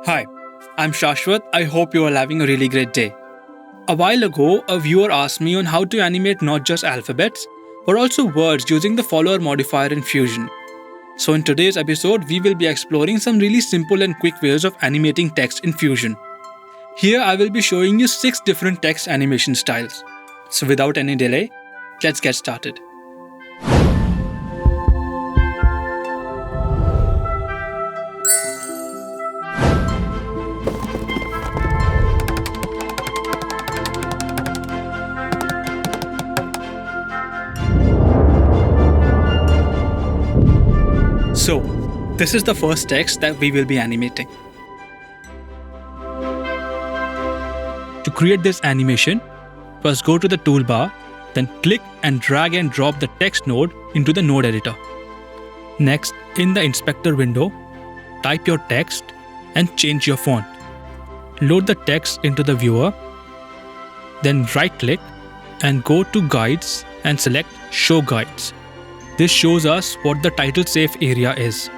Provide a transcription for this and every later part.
Hi, I'm Shashwat. I hope you are having a really great day. A while ago, a viewer asked me on how to animate not just alphabets, but also words using the follower modifier in Fusion. So in today's episode, we will be exploring some really simple and quick ways of animating text in Fusion. Here I will be showing you 6 different text animation styles. So without any delay, let's get started. So, this is the first text that we will be animating. To create this animation, first go to the toolbar, then click and drag and drop the text node into the node editor. Next, in the inspector window, type your text and change your font. Load the text into the viewer, then right-click and go to Guides and select Show Guides. This shows us what the title safe area is.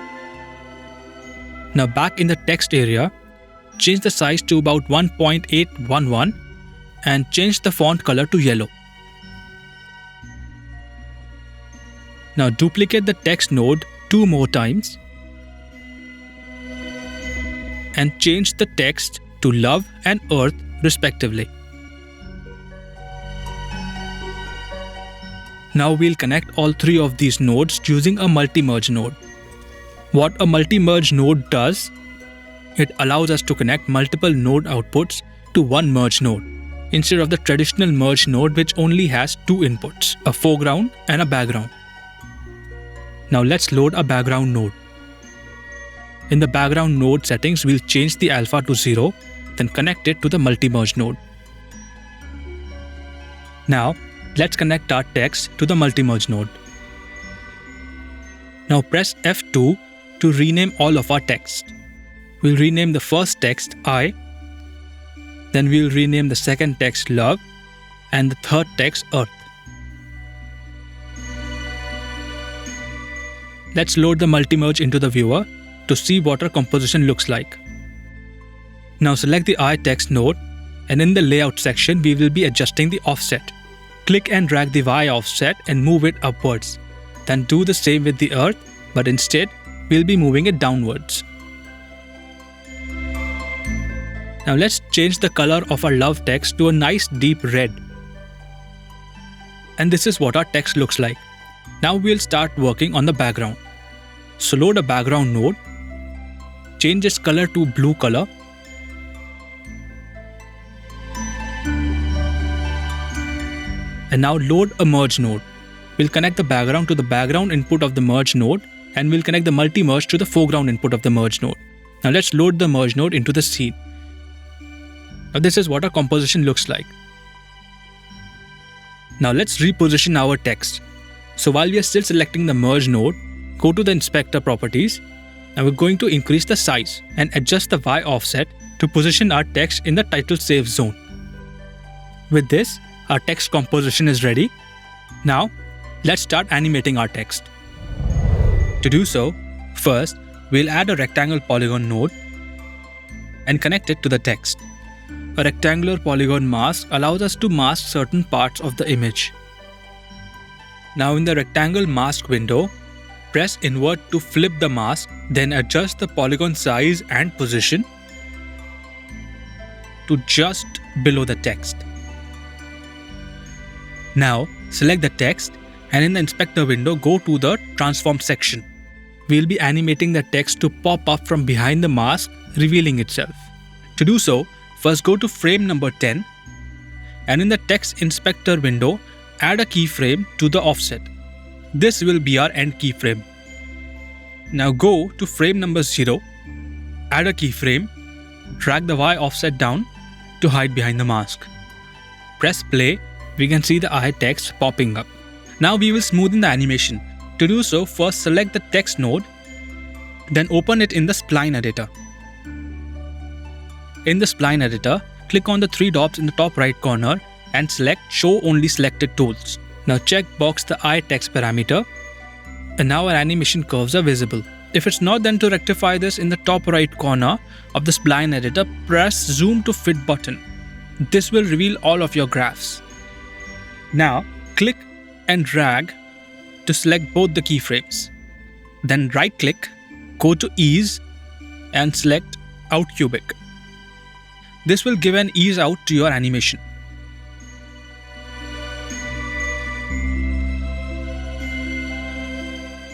Now back in the text area, change the size to about 1.811 and change the font color to yellow. Now duplicate the text node 2 more times and change the text to love and earth respectively. Now we'll connect all 3 of these nodes using a multi-merge node. What a multi-merge node does, it allows us to connect multiple node outputs to one merge node, instead of the traditional merge node which only has 2 inputs, a foreground and a background. Now let's load a background node. In the background node settings, we'll change the alpha to 0, then connect it to the multi-merge node. Now, let's connect our text to the multi-merge node. Now press F2 to rename all of our text. We'll rename the first text I, then we'll rename the second text love, and the third text earth. Let's load the multi-merge into the viewer to see what our composition looks like. Now select the I text node, and in the layout section we will be adjusting the offset. Click and drag the Y offset and move it upwards. Then do the same with the earth, but instead, we'll be moving it downwards. Now let's change the color of our love text to a nice deep red. And this is what our text looks like. Now we'll start working on the background. So load a background node, change its color to blue color, and now load a merge node. We'll connect the background to the background input of the merge node, and we'll connect the multi-merge to the foreground input of the merge node. Now let's load the merge node into the scene. Now this is what our composition looks like. Now let's reposition our text. So while we are still selecting the merge node, go to the inspector properties, and we're going to increase the size and adjust the Y offset to position our text in the title safe zone. With this, our text composition is ready. Now, let's start animating our text. To do so, first, we'll add a rectangle polygon node and connect it to the text. A rectangular polygon mask allows us to mask certain parts of the image. Now in the rectangle mask window, press invert to flip the mask, then adjust the polygon size and position to just below the text. Now, select the text and in the inspector window, go to the transform section. We'll be animating the text to pop up from behind the mask, revealing itself. To do so, first go to frame number 10 and in the text inspector window, add a keyframe to the offset. This will be our end keyframe. Now go to frame number 0, add a keyframe, drag the Y offset down to hide behind the mask. Press play. We can see the I text popping up. Now we will smoothen the animation. To do so, first select the text node, then open it in the spline editor. In the spline editor, click on the 3 dots in the top right corner and select Show Only Selected Tools. Now check box the I text parameter, and now our animation curves are visible. If it's not, then to rectify this, in the top right corner of the spline editor, press zoom to fit button. This will reveal all of your graphs. Now click and drag to select both the keyframes. Then right click, go to ease and select out cubic. This will give an ease out to your animation.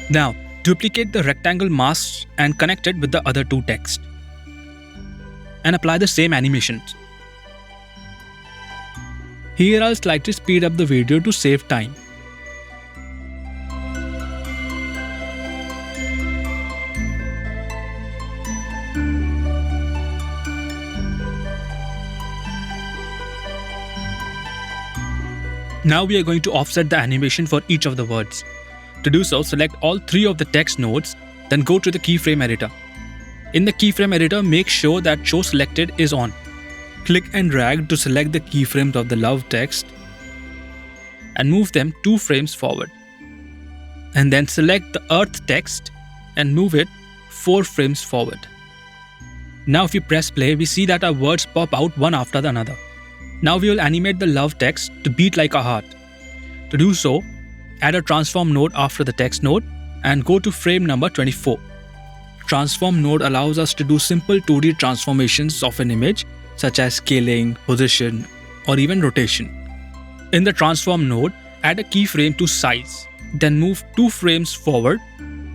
Now duplicate the rectangle masks and connect it with the other two text. And apply the same animations. Here I'll slightly speed up the video to save time. Now we are going to offset the animation for each of the words. To do so, select all three of the text nodes, then go to the keyframe editor. In the keyframe editor, make sure that Show Selected is on. Click and drag to select the keyframes of the love text and move them 2 frames forward. And then select the earth text and move it 4 frames forward. Now if you press play, we see that our words pop out one after the another. Now we will animate the love text to beat like a heart. To do so, add a transform node after the text node and go to frame number 24. Transform node allows us to do simple 2D transformations of an image such as scaling, position, or even rotation. In the transform node, add a keyframe to size, then move 2 frames forward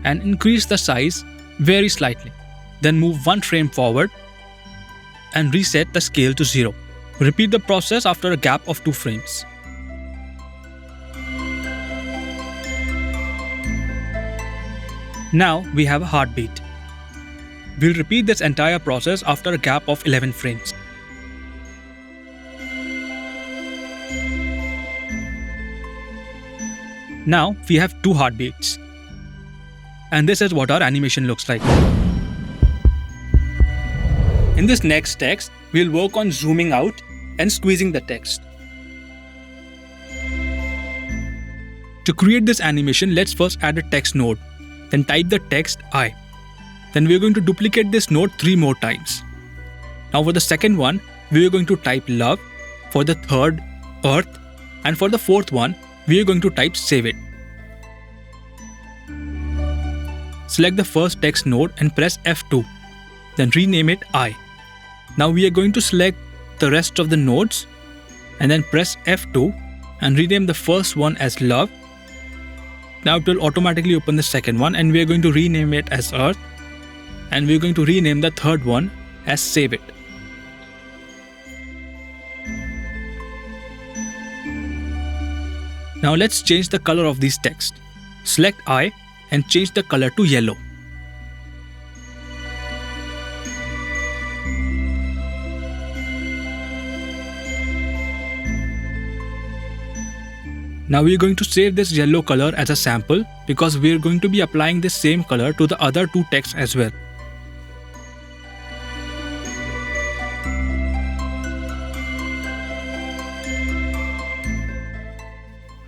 and increase the size very slightly. Then move 1 frame forward and reset the scale to 0. Repeat the process after a gap of 2 frames. Now we have a heartbeat. We'll repeat this entire process after a gap of 11 frames. Now we have 2 heartbeats. And this is what our animation looks like. In this next text, we'll work on zooming out and squeezing the text. To create this animation, let's first add a text node. Then type the text I. Then we're going to duplicate this node 3 more times. Now for the second one, we're going to type love. For the third, earth. And for the fourth one, we're going to type save it. Select the first text node and press F2. Then rename it I. Now we are going to select the rest of the nodes and then press F2 and rename the first one as love. Now it will automatically open the second one and we are going to rename it as earth, and we are going to rename the third one as save it. Now let's change the color of these text. Select I and change the color to yellow. Now we are going to save this yellow color as a sample because we are going to be applying this same color to the other 2 texts as well.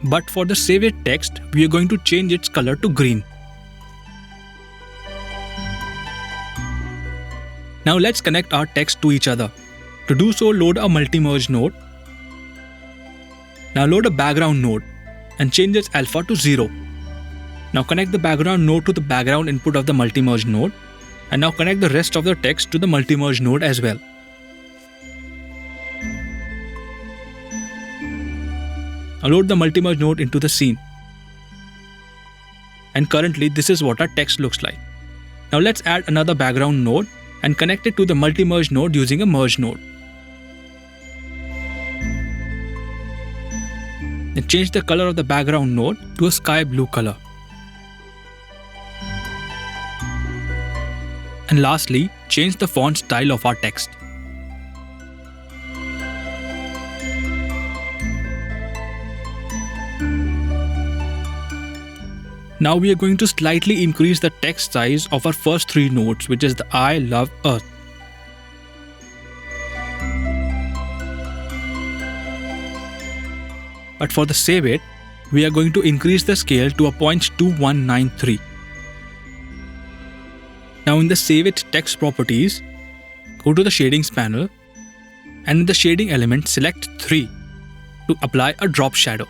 But for the save it text, we are going to change its color to green. Now let's connect our text to each other. To do so, load a multi-merge node. Now load a background node and change its alpha to 0. Now connect the background node to the background input of the multi-merge node, and now connect the rest of the text to the multi-merge node as well. Now load the multi-merge node into the scene. And currently this is what our text looks like. Now let's add another background node and connect it to the multi-merge node using a merge node. Then change the color of the background node to a sky blue color. And lastly, change the font style of our text. Now we are going to slightly increase the text size of our first 3 nodes, which is the I, love, earth. But for the save it, we are going to increase the scale to a 0.2193. Now in the Save It text properties, go to the shadings panel and in the shading element select 3 to apply a drop shadow.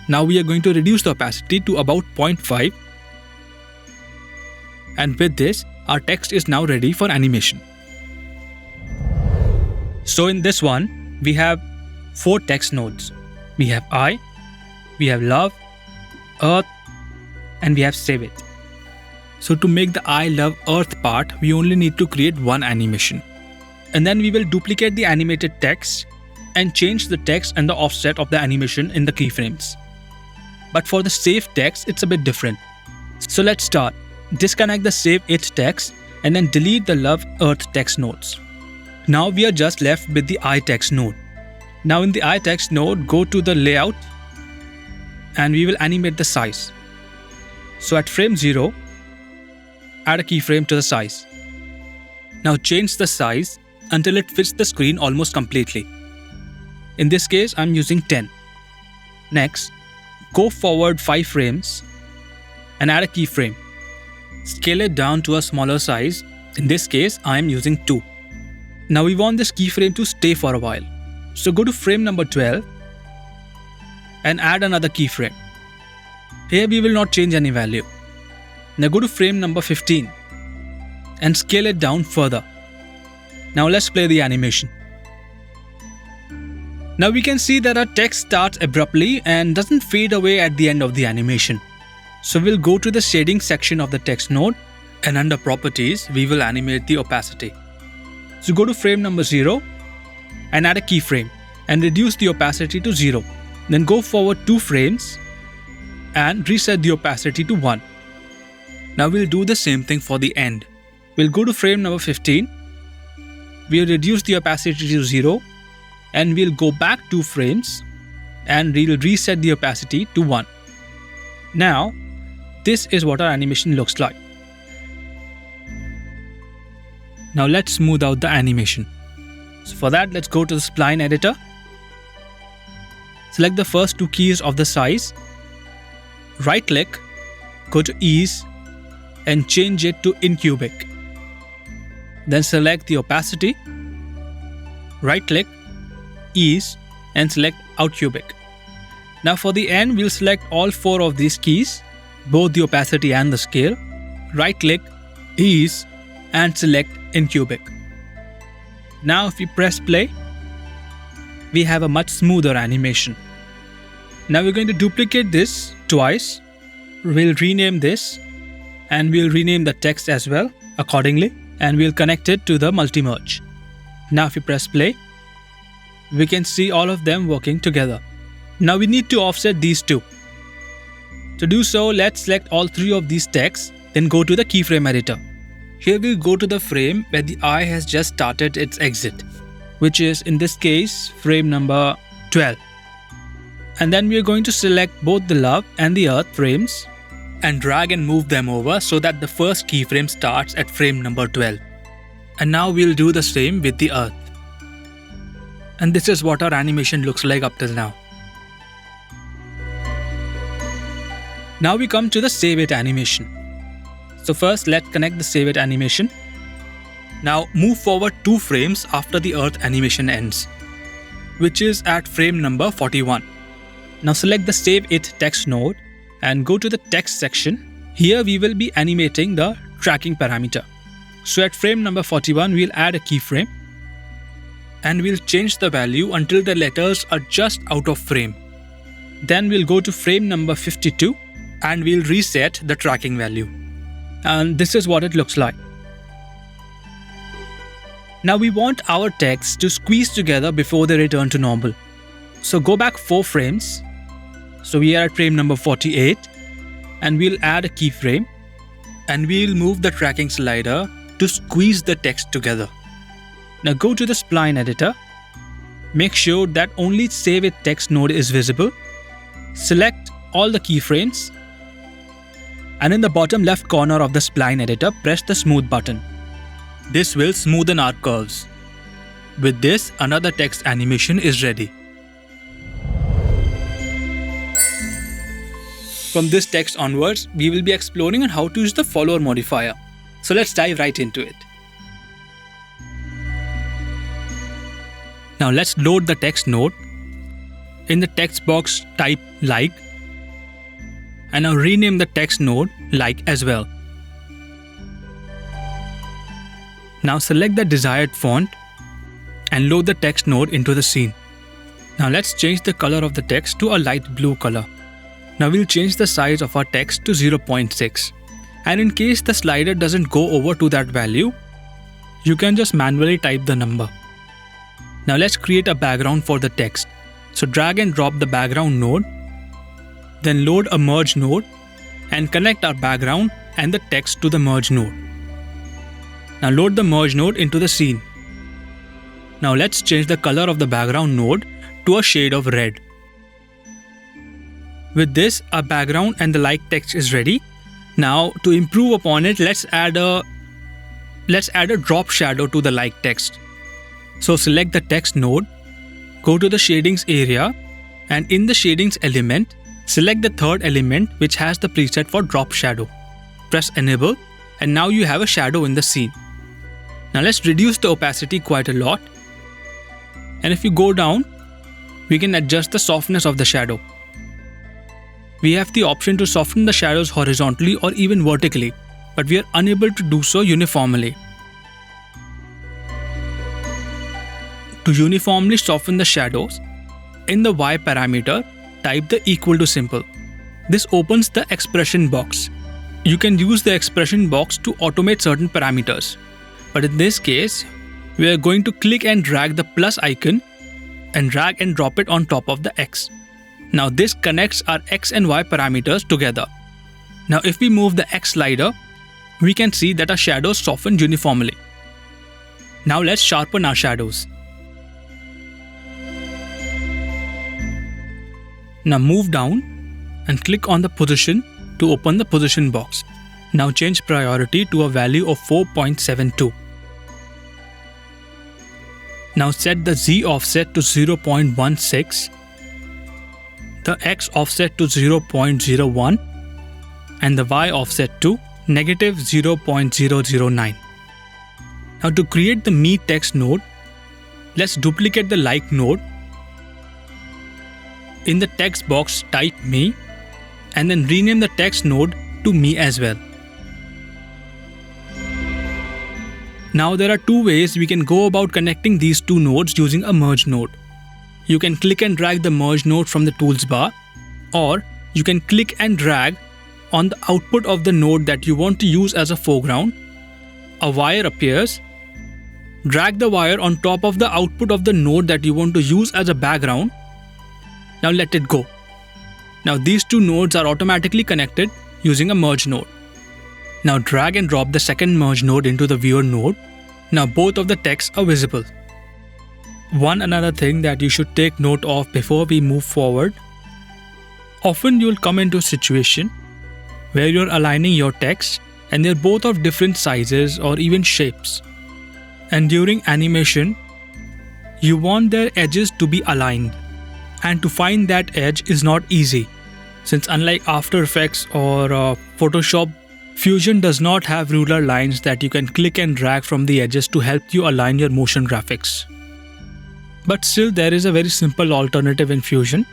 Now we are going to reduce the opacity to about 0.5, and with this our text is now ready for animation. So in this one we have 4 text nodes. We have I, we have love, earth, and we have save it. So to make the I love earth part, we only need to create one animation. And then we will duplicate the animated text and change the text and the offset of the animation in the keyframes. But for the save text, it's a bit different. So let's start. Disconnect the save it text and then delete the love earth text nodes. Now we are just left with the I text node. Now in the I text node, go to the layout and we will animate the size. So at frame 0, add a keyframe to the size. Now change the size until it fits the screen almost completely. In this case, I'm using 10. Next, go forward 5 frames and add a keyframe. Scale it down to a smaller size. In this case, I am using 2. Now we want this keyframe to stay for a while. So go to frame number 12 and add another keyframe. Here we will not change any value. Now go to frame number 15 and scale it down further. Now let's play the animation. Now we can see that our text starts abruptly and doesn't fade away at the end of the animation. So we'll go to the shading section of the text node and under properties we will animate the opacity. So go to frame number 0 and add a keyframe and reduce the opacity to 0. Then go forward 2 frames and reset the opacity to 1. Now we'll do the same thing for the end. We'll go to frame number 15. We'll reduce the opacity to 0 and we'll go back 2 frames and we'll reset the opacity to 1. Now, this is what our animation looks like. Now let's smooth out the animation. So for that, let's go to the spline editor. Select the first 2 keys of the size. Right click, go to ease and change it to in cubic. Then select the opacity. Right click, ease and select out cubic. Now for the end, we'll select all 4 of these keys, both the opacity and the scale. Right click, ease and select in cubic. Now if we press play, we have a much smoother animation. Now we're going to duplicate this twice. We'll rename this and we'll rename the text as well accordingly and we'll connect it to the multi-merge. Now if we press play, we can see all of them working together. Now we need to offset these 2. To do so, let's select all 3 of these texts, then go to the keyframe editor. Here we'll go to the frame where the eye has just started its exit, which is in this case frame number 12. And then we are going to select both the love and the earth frames and drag and move them over so that the first keyframe starts at frame number 12. And now we'll do the same with the earth. And this is what our animation looks like up till now. Now we come to the save it animation. So first let's connect the save it animation. Now move forward 2 frames after the earth animation ends, which is at frame number 41. Now select the save it text node and go to the text section. Here we will be animating the tracking parameter. So at frame number 41 we'll add a keyframe and we'll change the value until the letters are just out of frame. Then we'll go to frame number 52 and we'll reset the tracking value. And this is what it looks like. Now we want our text to squeeze together before they return to normal. So go back 4 frames. So we are at frame number 48 and we'll add a keyframe and we'll move the tracking slider to squeeze the text together. Now go to the spline editor. Make sure that only save it text node is visible. Select all the keyframes. And in the bottom left corner of the spline editor, press the smooth button. This will smoothen our curves. With this, another text animation is ready. From this text onwards, we will be exploring on how to use the follower modifier. So let's dive right into it. Now let's load the text node. In the text box, type like, and now rename the text node like as well. Now select the desired font and load the text node into the scene. Now let's change the color of the text to a light blue color. Now we'll change the size of our text to 0.6. And in case the slider doesn't go over to that value, you can just manually type the number. Now let's create a background for the text. So drag and drop the background node, then load a merge node and connect our background and the text to the merge node. Now load the merge node into the scene. Now let's change the color of the background node to a shade of red. With this, our background and the like text is ready. Now to improve upon it, let's add a drop shadow to the like text. So select the text node, go to the shadings area, and in the shadings element, select the third element which has the preset for drop shadow. Press enable, and now you have a shadow in the scene. Now let's reduce the opacity quite a lot. And if you go down, we can adjust the softness of the shadow. We have the option to soften the shadows horizontally or even vertically, but we are unable to do so uniformly. To uniformly soften the shadows, in the Y parameter, type the equal to symbol. This opens the expression box. You can use the expression box to automate certain parameters. But in this case, we are going to click and drag the plus icon and drag and drop it on top of the X. Now this connects our X and Y parameters together. Now if we move the X slider, we can see that our shadows soften uniformly. Now let's sharpen our shadows. Now move down and click on the position to open the position box. Now change priority to a value of 4.72. Now set the Z offset to 0.16, the X offset to 0.01, and the Y offset to negative 0.009. Now to create the me text node, let's duplicate the like node. In the text box, type me and then rename the text node to me as well. Now there are two ways we can go about connecting these two nodes using a merge node. You can click and drag the merge node from the tools bar, or you can click and drag on the output of the node that you want to use as a foreground. A wire appears. Drag the wire on top of the output of the node that you want to use as a background. Now let it go. Now these two nodes are automatically connected using a merge node. Now drag and drop the second merge node into the viewer node. Now both of the texts are visible. One another thing that you should take note of before we move forward. Often you will come into a situation where you're aligning your text and they're both of different sizes or even shapes. And during animation, you want their edges to be aligned. And to find that edge is not easy, since unlike After Effects or Photoshop, Fusion does not have ruler lines that you can click and drag from the edges to help you align your motion graphics. But still, there is a very simple alternative in Fusion.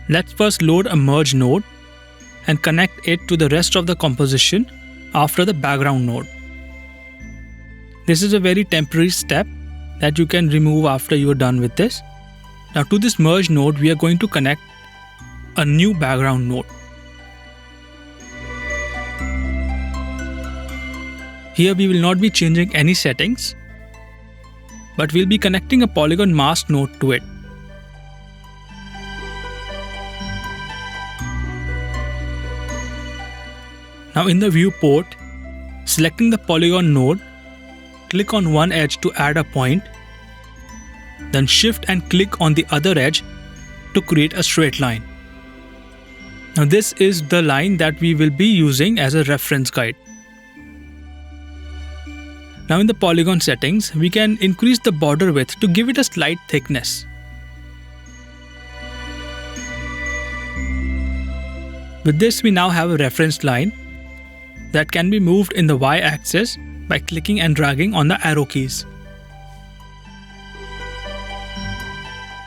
Let's first load a merge node and connect it to the rest of the composition after the background node. This is a very temporary step that you can remove after you are done with this. Now to this merge node, we are going to connect a new background node. Here we will not be changing any settings, but we'll be connecting a polygon mask node to it. Now in the viewport, selecting the polygon node, click on one edge to add a point, then shift and click on the other edge to create a straight line. Now this is the line that we will be using as a reference guide. Now in the polygon settings, we can increase the border width to give it a slight thickness. With this, we now have a reference line. that can be moved in the y-axis by clicking and dragging on the arrow keys.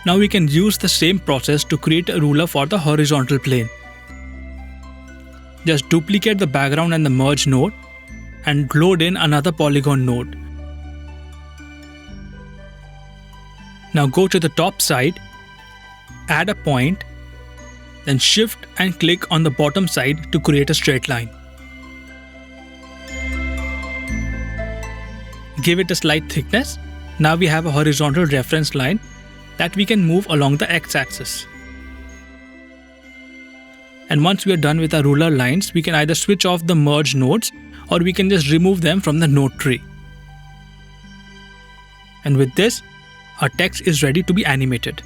Now we can use the same process to create a ruler for the horizontal plane. Just duplicate the background and the merge node and load in another polygon node. Now go to the top side, add a point, then shift and click on the bottom side to create a straight line. Give it a slight thickness. Now we have a horizontal reference line that we can move along the x-axis. And once we are done with our ruler lines, we can either switch off the merge nodes or we can just remove them from the node tree. And with this, our text is ready to be animated.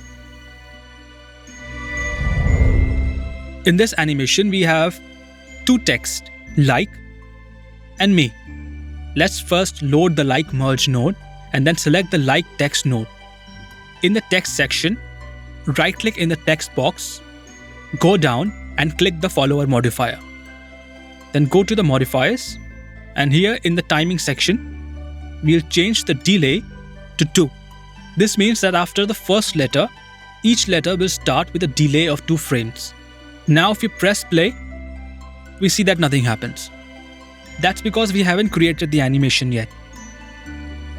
In this animation, we have two texts, like and me. Let's first load the like merge node and then select the like text node. In the text section, right-click in the text box, go down and click the follower modifier. Then go to the modifiers, and here in the timing section, we'll change the delay to 2. This means that after the first letter, each letter will start with a delay of 2 frames. Now if you press play, we see that nothing happens. That's because we haven't created the animation yet.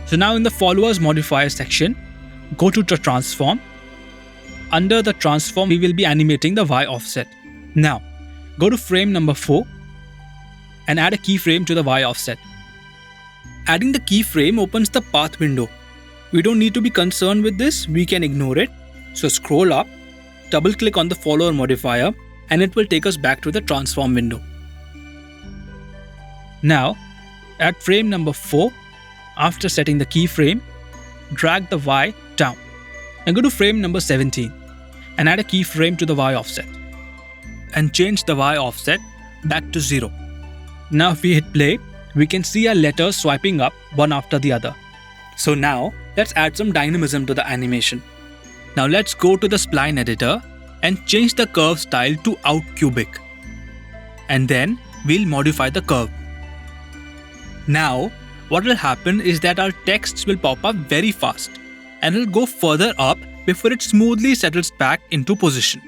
So now in the followers modifier section, go to the transform. Under the transform, we will be animating the Y offset. Now, go to frame number 4 and add a keyframe to the Y offset. Adding the keyframe opens the path window. We don't need to be concerned with this, we can ignore it. So scroll up, double click on the follower modifier and it will take us back to the transform window. Now, at frame number 4, after setting the keyframe, drag the Y down and go to frame number 17 and add a keyframe to the Y offset and change the Y offset back to 0. Now if we hit play, we can see our letters swiping up one after the other. So now let's add some dynamism to the animation. Now let's go to the spline editor and change the curve style to out cubic. And then we'll modify the curve. Now what will happen is that our texts will pop up very fast and will go further up before it smoothly settles back into position.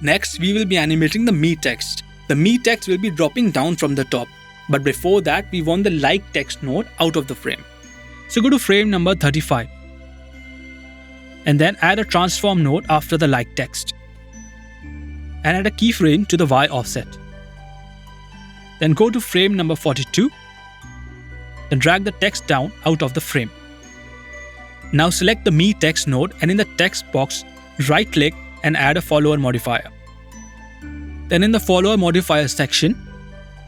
Next, we will be animating the me text. The me text will be dropping down from the top, but before that we want the like text node out of the frame. So go to frame number 35 and then add a transform node after the like text and add a keyframe to the Y offset. Then go to frame number 42. Then drag the text down out of the frame. Now select the me text node and in the text box, right click and add a follower modifier. Then in the follower modifier section,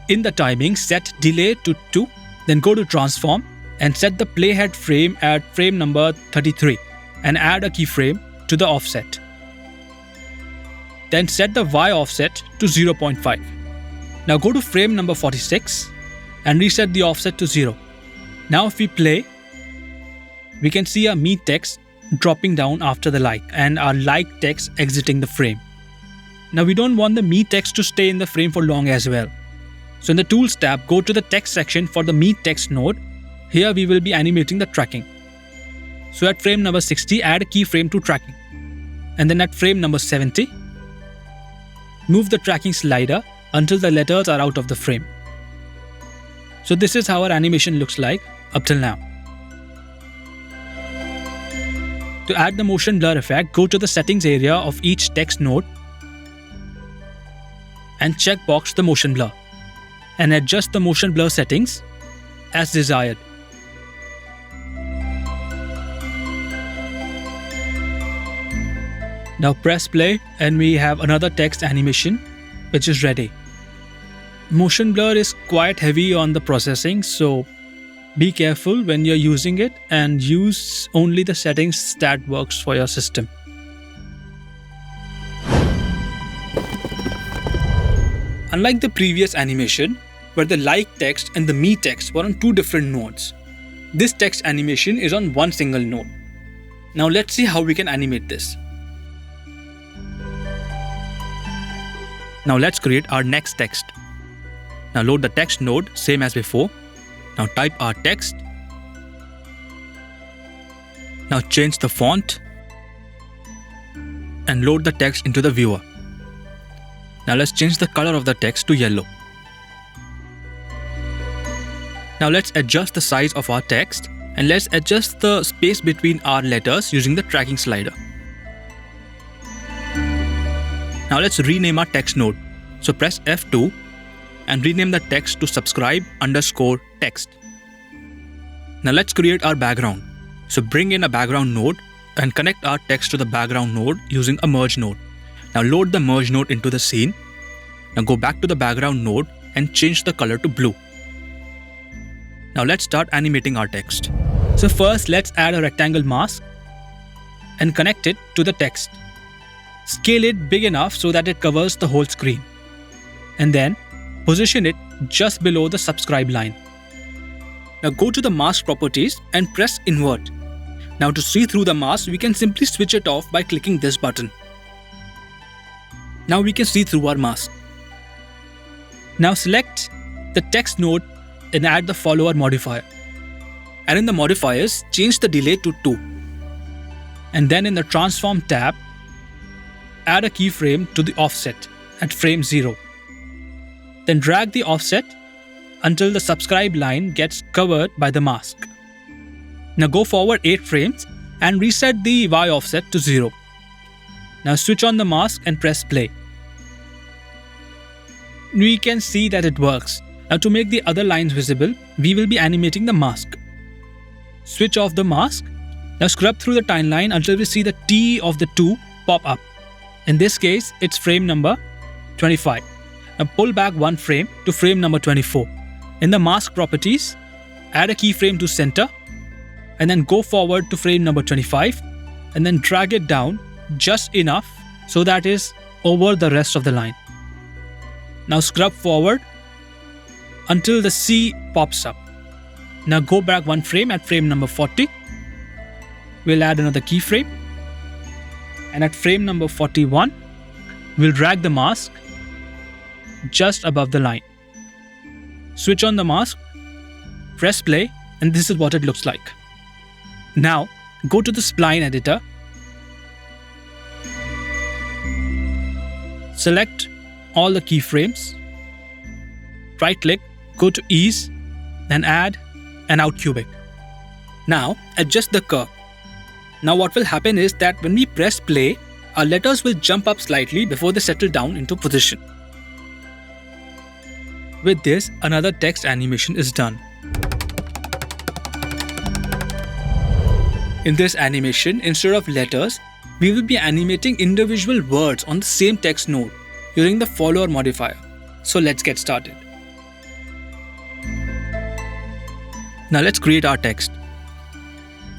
in the timing, set delay to 2. Then go to transform and set the playhead frame at frame number 33 and add a keyframe to the offset. Then set the Y offset to 0.5. Now go to frame number 46 and reset the offset to 0. Now if we play, we can see our me text dropping down after the like and our like text exiting the frame. Now we don't want the me text to stay in the frame for long as well. So in the tools tab, go to the text section for the me text node. Here we will be animating the tracking. So at frame number 60, add a keyframe to tracking. And then at frame number 70, move the tracking slider until the letters are out of the frame. So this is how our animation looks like up till now. To add the motion blur effect, go to the settings area of each text node and checkbox the motion blur and adjust the motion blur settings as desired. Now press play and we have another text animation which is ready. Motion blur is quite heavy on the processing, so be careful when you're using it and use only the settings that works for your system. Unlike the previous animation, where the like text and the me text were on 2 different nodes, this text animation is on one single node. Now let's see how we can animate this. Now let's create our next text. Now load the text node, same as before. Now type our text. Now change the font and load the text into the viewer. Now let's change the color of the text to yellow. Now let's adjust the size of our text and let's adjust the space between our letters using the tracking slider. Now let's rename our text node. So press F2 and rename the text to subscribe_text. Now let's create our background. So bring in a background node and connect our text to the background node using a merge node. Now load the merge node into the scene. Now go back to the background node and change the color to blue. Now let's start animating our text. So first let's add a rectangle mask and connect it to the text. Scale it big enough so that it covers the whole screen. And then position it just below the subscribe line. Now go to the mask properties and press invert. Now to see through the mask, we can simply switch it off by clicking this button. Now we can see through our mask. Now select the text node and add the follower modifier. And in the modifiers, change the delay to 2. And then in the transform tab, add a keyframe to the offset at frame 0. Then drag the offset until the subscribe line gets covered by the mask. Now go forward 8 frames and reset the Y offset to 0. Now switch on the mask and press play. We can see that it works. Now to make the other lines visible, we will be animating the mask. Switch off the mask. Now scrub through the timeline until we see the T of the 2 pop up. In this case, it's frame number 25. Now pull back 1 frame to frame number 24. In the mask properties, add a keyframe to center and then go forward to frame number 25 and then drag it down just enough so that is over the rest of the line. Now scrub forward until the C pops up. Now go back 1 frame at frame number 40. We'll add another keyframe. And at frame number 41, we'll drag the mask just above the line. Switch on the mask, press play, and this is what it looks like. Now, go to the spline editor. Select all the keyframes. Right click, go to ease, and add an out cubic. Now, adjust the curve. Now what will happen is that when we press play, our letters will jump up slightly before they settle down into position. With this, another text animation is done. In this animation, instead of letters, we will be animating individual words on the same text node using the follower modifier. So let's get started. Now let's create our text.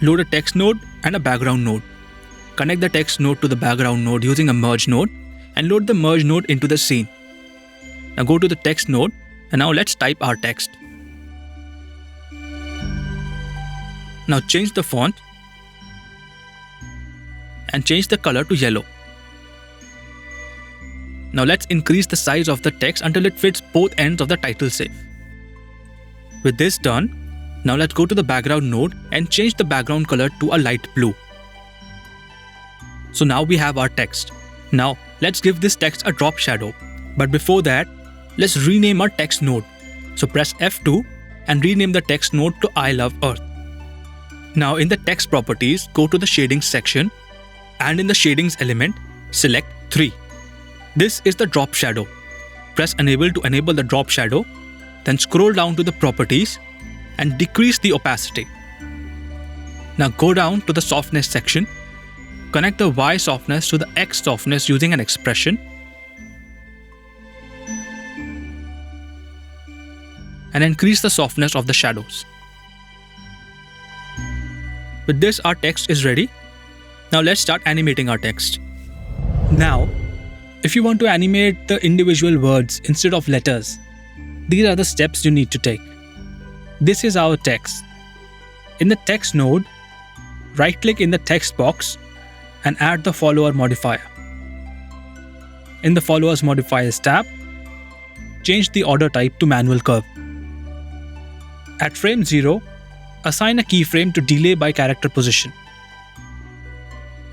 Load a text node and a background node. Connect the text node to the background node using a merge node and load the merge node into the scene. Now go to the text node and now let's type our text. Now change the font and change the color to yellow. Now let's increase the size of the text until it fits both ends of the title safe. With this done, now let's go to the background node and change the background color to a light blue. So now we have our text. Now let's give this text a drop shadow. But before that, let's rename our text node. So press F2 and rename the text node to I Love Earth. Now in the text properties, go to the shadings section and in the shadings element, select 3. This is the drop shadow. Press enable to enable the drop shadow. Then scroll down to the properties and decrease the opacity. Now go down to the softness section. Connect the Y softness to the X softness using an expression. And increase the softness of the shadows. With this, our text is ready. Now let's start animating our text. Now, if you want to animate the individual words instead of letters, these are the steps you need to take. This is our text. In the text node, right-click in the text box and add the follower modifier. In the followers modifiers tab, change the order type to manual curve. At frame 0, assign a keyframe to delay by character position.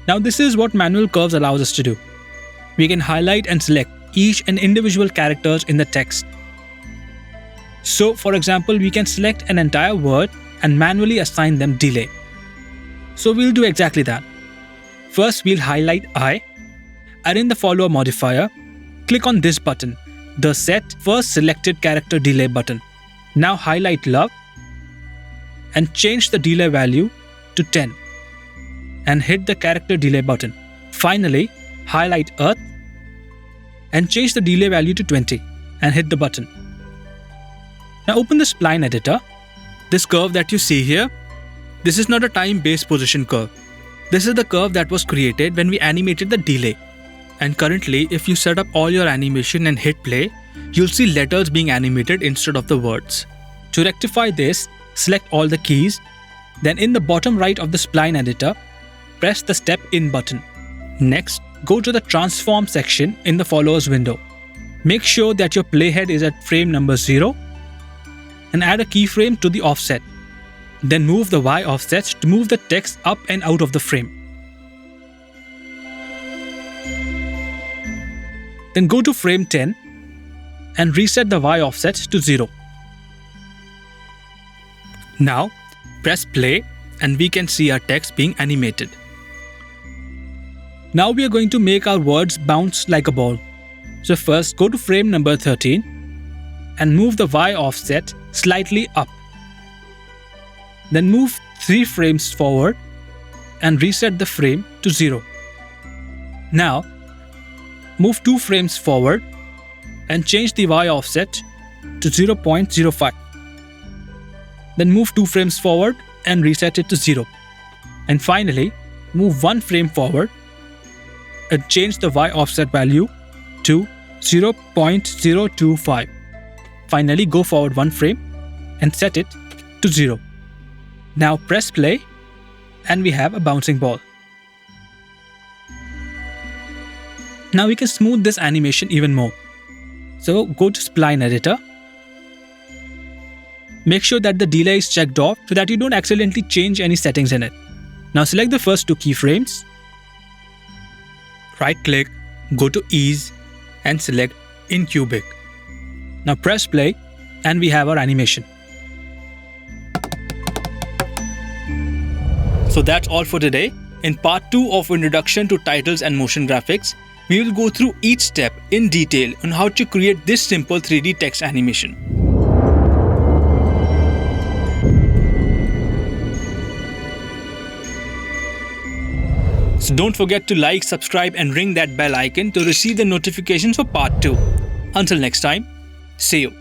Now this is what manual curves allows us to do. We can highlight and select each and individual characters in the text. So for example, we can select an entire word and manually assign them delay. So we'll do exactly that. First, we'll highlight I, and in the follower modifier, click on this button, the Set First Selected Character Delay button. Now highlight love and change the delay value to 10 and hit the character delay button. Finally, highlight earth and change the delay value to 20 and hit the button. Now open the spline editor. This curve that you see here, this is not a time-based position curve. This is the curve that was created when we animated the delay. And currently, if you set up all your animation and hit play, you'll see letters being animated instead of the words. To rectify this, select all the keys. Then in the bottom right of the spline editor, press the Step In button. Next, go to the Transform section in the Followers window. Make sure that your playhead is at frame number 0 and add a keyframe to the offset. Then move the Y offset to move the text up and out of the frame. Then go to frame 10 and reset the Y offset to 0. Now, press play and we can see our text being animated. Now we are going to make our words bounce like a ball. So first, go to frame number 13 and move the Y offset slightly up. Then move 3 frames forward and reset the frame to 0. Now, move 2 frames forward and change the Y offset to 0.05. Then move 2 frames forward and reset it to 0. And finally, move 1 frame forward and change the Y offset value to 0.025. Finally, go forward 1 frame and set it to 0. Now press play and we have a bouncing ball. Now we can smooth this animation even more. So go to Spline Editor. Make sure that the delay is checked off so that you don't accidentally change any settings in it. Now select the first 2 keyframes. Right click, go to Ease and select In Cubic. Now press play and we have our animation. So that's all for today. In part 2 of Introduction to Titles and Motion Graphics, we will go through each step in detail on how to create this simple 3D text animation. So don't forget to like, subscribe and ring that bell icon to receive the notifications for part 2. Until next time, see you.